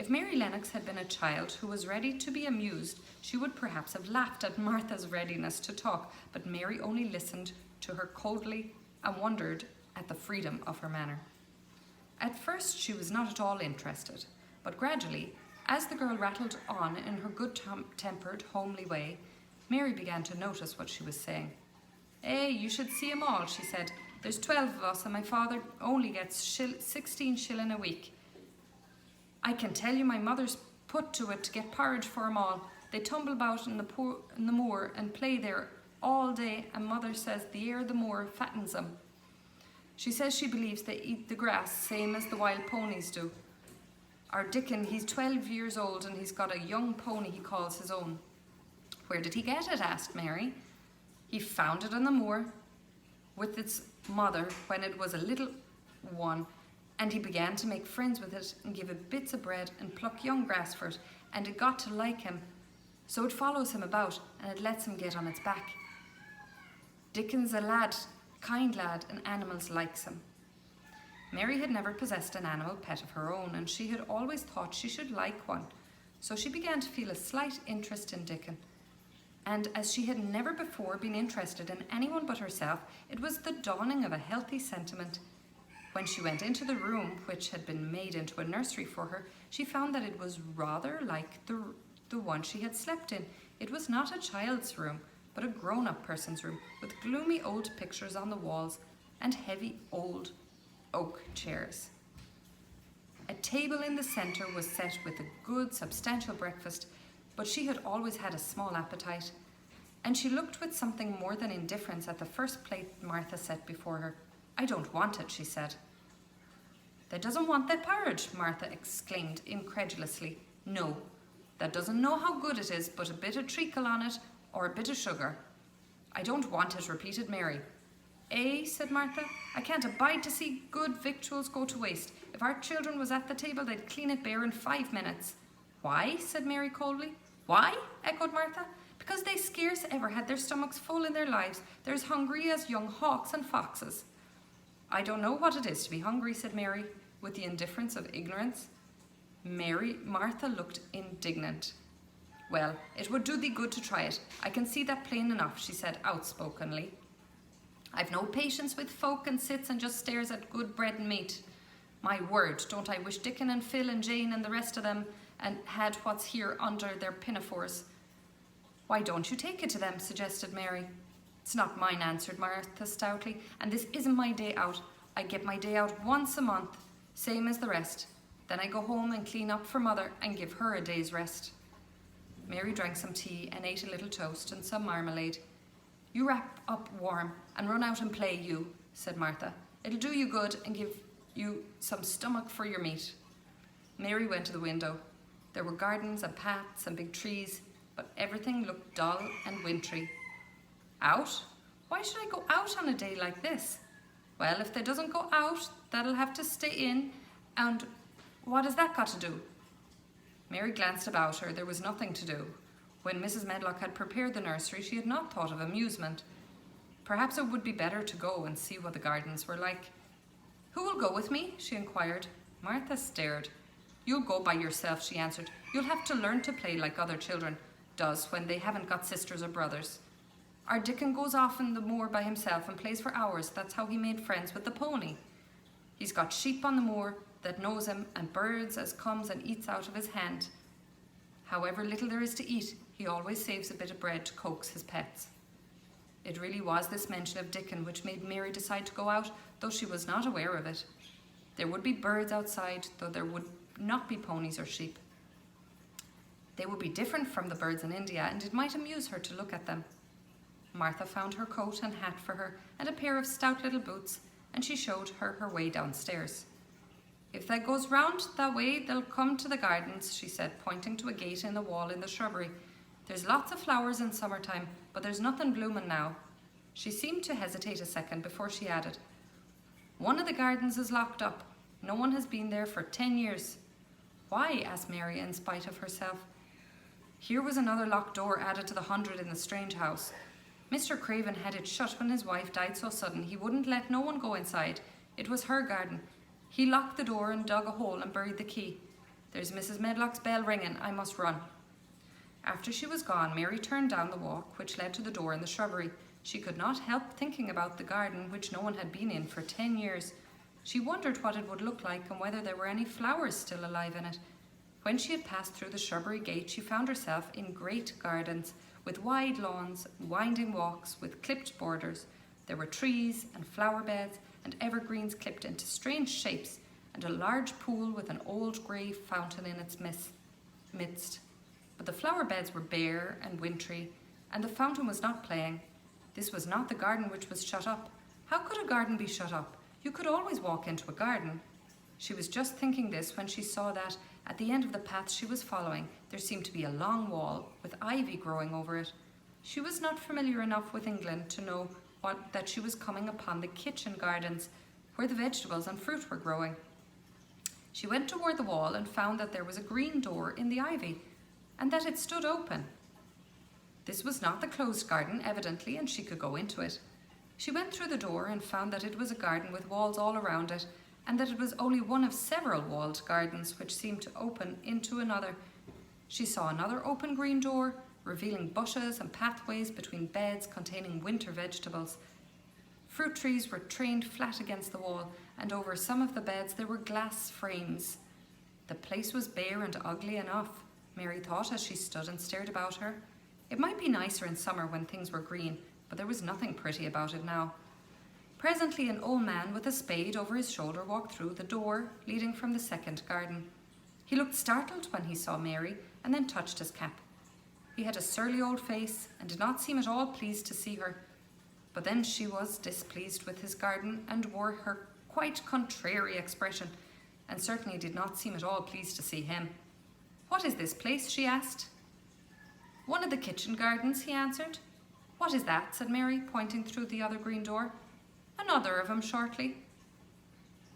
If Mary Lennox had been a child who was ready to be amused, she would perhaps have laughed at Martha's readiness to talk, but Mary only listened to her coldly and wondered at the freedom of her manner. At first she was not at all interested, but gradually, as the girl rattled on in her good-tempered, homely way, Mary began to notice what she was saying. You should see 'em all," she said. "There's 12 of us and my father only gets 16 shilling a week. I can tell you my mother's put to it to get porridge for 'em all. They tumble about in the moor and play there all day, and mother says the air of the moor fattens 'em. She says she believes they eat the grass same as the wild ponies do. Our Dickon, he's 12 years old and he's got a young pony he calls his own." "Where did he get it?" asked Mary. "He found it on the moor with its mother when it was a little one, and he began to make friends with it and give it bits of bread and pluck young grass for it, and it got to like him, so it follows him about and it lets him get on its back. Dickon's a lad, kind lad, and animals likes him." Mary had never possessed an animal pet of her own, and she had always thought she should like one, so she began to feel a slight interest in Dickon. And as she had never before been interested in anyone but herself, it was the dawning of a healthy sentiment. When she went into the room, which had been made into a nursery for her, she found that it was rather like the one she had slept in. It was not a child's room, but a grown-up person's room, with gloomy old pictures on the walls and heavy old oak chairs. A table in the centre was set with a good, substantial breakfast, but she had always had a small appetite, and she looked with something more than indifference at the first plate Martha set before her. "I don't want it," she said. "That doesn't want that porridge?" Martha exclaimed incredulously. "No, that doesn't know how good it is, but a bit of treacle on it, or a bit of sugar." "I don't want it," repeated Mary. Said Martha. "I can't abide to see good victuals go to waste. If our children was at the table, they'd clean it bare in 5 minutes. "Why?" said Mary coldly. "Why?" echoed Martha. "Because they scarce ever had their stomachs full in their lives. They're as hungry as young hawks and foxes." "I don't know what it is to be hungry," said Mary, with the indifference of ignorance. Martha looked indignant. "Well, it would do thee good to try it. I can see that plain enough," she said outspokenly. "I've no patience with folk and sits and just stares at good bread and meat. My word, don't I wish Dickon and Phil and Jane and the rest of them and had what's here under their pinafores." "Why don't you take it to them?" suggested Mary. "It's not mine," answered Martha stoutly, "and this isn't my day out. I get my day out once a month, same as the rest. Then I go home and clean up for mother and give her a day's rest." Mary drank some tea and ate a little toast and some marmalade. "You wrap up warm and run out and play, you," said Martha. "It'll do you good and give you some stomach for your meat." Mary went to the window. There were gardens and paths and big trees, but everything looked dull and wintry. "Out? Why should I go out on a day like this?" "Well, if they doesn't go out, that'll have to stay in, and what has that got to do?" Mary glanced about her. There was nothing to do. When Mrs. Medlock had prepared the nursery, she had not thought of amusement. Perhaps it would be better to go and see what the gardens were like. "Who will go with me?" she inquired. Martha stared. "You'll go by yourself," she answered. "You'll have to learn to play like other children does when they haven't got sisters or brothers. Our Dickon goes off in the moor by himself and plays for hours. That's how he made friends with the pony. He's got sheep on the moor that knows him, and birds as comes and eats out of his hand. However little there is to eat, he always saves a bit of bread to coax his pets." It really was this mention of Dickon which made Mary decide to go out, though she was not aware of it. There would be birds outside, though there would not be ponies or sheep. They would be different from the birds in India, and it might amuse her to look at them. Martha found her coat and hat for her, and a pair of stout little boots, and she showed her her way downstairs. "If they goes round that way, they'll come to the gardens," she said, pointing to a gate in the wall in the shrubbery. "There's lots of flowers in summertime, but there's nothing blooming now." She seemed to hesitate a second before she added, "One of the gardens is locked up. No one has been there for 10 years. "Why?" asked Mary, in spite of herself. Here was another locked door added to the 100 in the strange house. Mr. Craven had it shut when his wife died so sudden he wouldn't let no one go inside. It was her garden. He locked the door and dug a hole and buried the key. There's Mrs. Medlock's bell ringing. I must run." After she was gone, Mary turned down the walk which led to the door in the shrubbery. She could not help thinking about the garden which no one had been in for 10 years. She wondered what it would look like and whether there were any flowers still alive in it. When she had passed through the shrubbery gate, she found herself in great gardens, with wide lawns, winding walks, with clipped borders. There were trees and flower beds and evergreens clipped into strange shapes, and a large pool with an old grey fountain in its midst. But the flower beds were bare and wintry, and the fountain was not playing. This was not the garden which was shut up. How could a garden be shut up? You could always walk into a garden. She was just thinking this when she saw that, at the end of the path she was following, there seemed to be a long wall with ivy growing over it. She was not familiar enough with England to know that she was coming upon the kitchen gardens, where the vegetables and fruit were growing. She went toward the wall and found that there was a green door in the ivy, and that it stood open. This was not the closed garden, evidently, and she could go into it. She went through the door and found that it was a garden with walls all around it, and that it was only one of several walled gardens which seemed to open into another. She saw another open green door, revealing bushes and pathways between beds containing winter vegetables. Fruit trees were trained flat against the wall, and over some of the beds there were glass frames. The place was bare and ugly enough, Mary thought as she stood and stared about her. It might be nicer in summer when things were green, but there was nothing pretty about it now. Presently an old man with a spade over his shoulder walked through the door leading from the second garden. He looked startled when he saw Mary and then touched his cap. He had a surly old face and did not seem at all pleased to see her. But then she was displeased with his garden and wore her quite contrary expression, and certainly did not seem at all pleased to see him. "What is this place?" she asked. "One of the kitchen gardens," he answered. "What is that?" said Mary, pointing through the other green door. "Another of 'em shortly.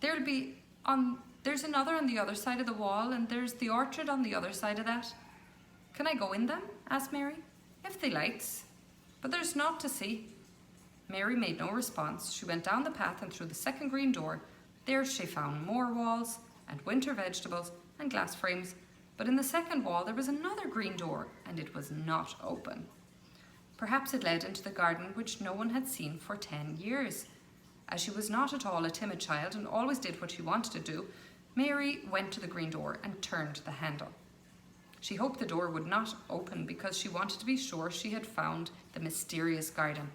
There's another on the other side of the wall, and there's the orchard on the other side of that." "Can I go in them?" asked Mary. "If they likes. But there's naught to see." Mary made no response. She went down the path and through the second green door. There she found more walls and winter vegetables and glass frames. But in the second wall there was another green door, and it was not open. Perhaps it led into the garden which no one had seen for 10 years. As she was not at all a timid child and always did what she wanted to do, Mary went to the green door and turned the handle. She hoped the door would not open because she wanted to be sure she had found the mysterious garden.